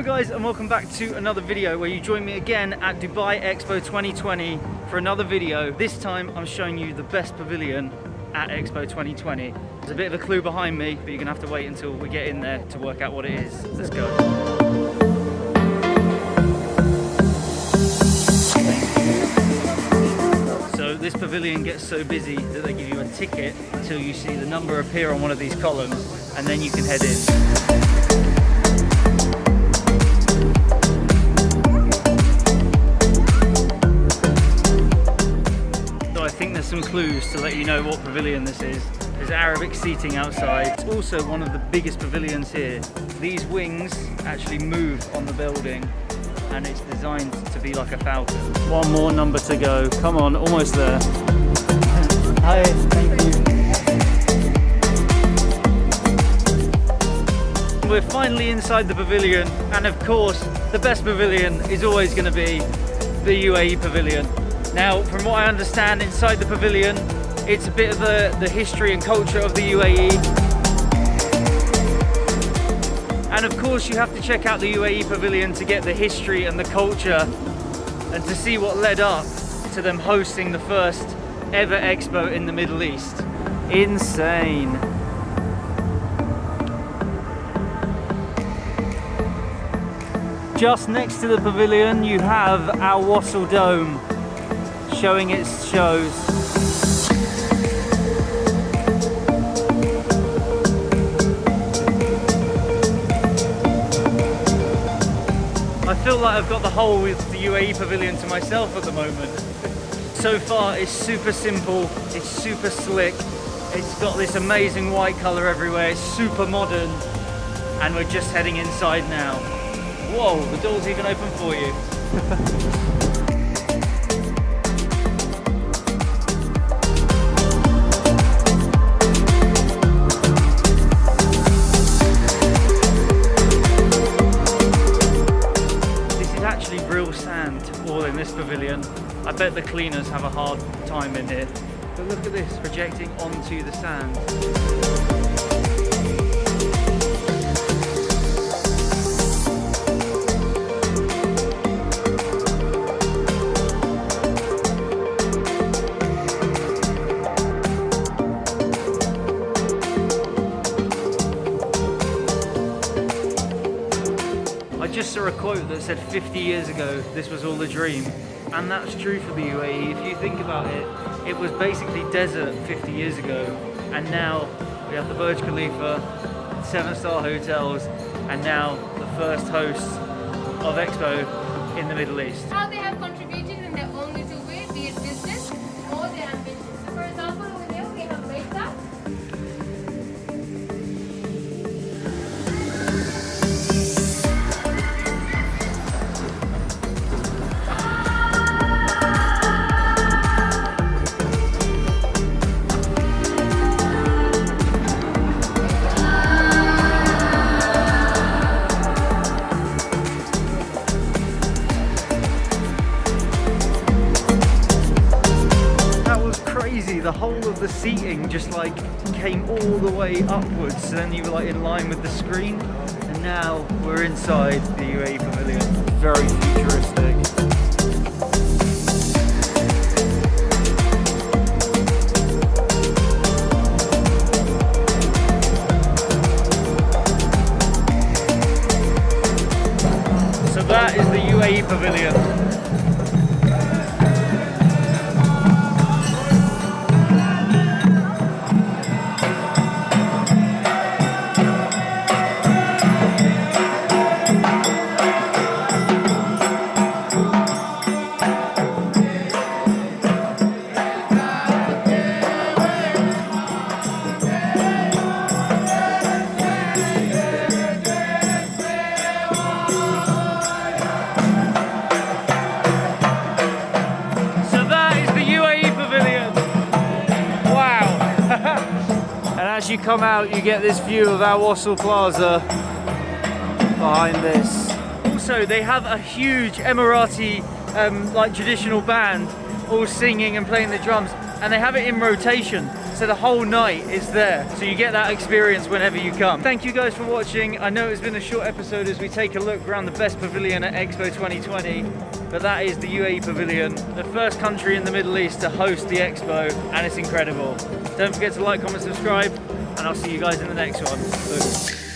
Hello guys, and welcome back to another video where you join me again at Dubai Expo 2020 for another video. This time I'm showing you the best pavilion at Expo 2020. There's a bit of a clue behind me, but you're gonna have to wait until we get in there to work out what it is. Let's go. So this pavilion gets so busy that they give you a ticket until you see the number appear on one of these columns, and then you can head in. Some clues to let you know what pavilion this is. There's Arabic seating outside. It's also one of the biggest pavilions here. These wings actually move on the building and it's designed to be like a falcon. One more number to go. Come on, almost there. Hi, thank you. We're finally inside the pavilion, and of course the best pavilion is always going to be the UAE pavilion. Now, from what I understand, inside the pavilion, it's a bit of the history and culture of the UAE. And of course, you have to check out the UAE pavilion to get the history and the culture and to see what led up to them hosting the first ever expo in the Middle East. Insane. Just next to the pavilion, you have Al Wasl Dome, showing its shows. I feel like I've got the whole with the UAE pavilion to myself at the moment. So far it's super simple, it's super slick, it's got this amazing white colour everywhere, it's super modern, and we're just heading inside now. Whoa, the door's even open for you. Real sand all in this pavilion. I bet the cleaners have a hard time in here. But look at this, projecting onto the sand. I just saw a quote that said 50 years ago this was all a dream, and that's true for the UAE. If you think about it, it was basically desert 50 years ago, and now we have the Burj Khalifa, 7-star hotels, and now the first hosts of Expo in the Middle East. How they have contributed in their own little way, be it business or their ambition. So for example, over here we have Meta. The whole of the seating just like came all the way upwards, so then you were like in line with the screen, and now we're inside the UAE pavilion. Very futuristic. So that is the UAE pavilion. As you come out, you get this view of Al Wasl Plaza behind this. Also, they have a huge Emirati like traditional band all singing and playing the drums, and they have it in rotation. So the whole night is there. So you get that experience whenever you come. Thank you guys for watching. I know it's been a short episode as we take a look around the best pavilion at Expo 2020, but that is the UAE Pavilion, the first country in the Middle East to host the Expo, and it's incredible. Don't forget to like, comment, subscribe, and I'll see you guys in the next one. Boom.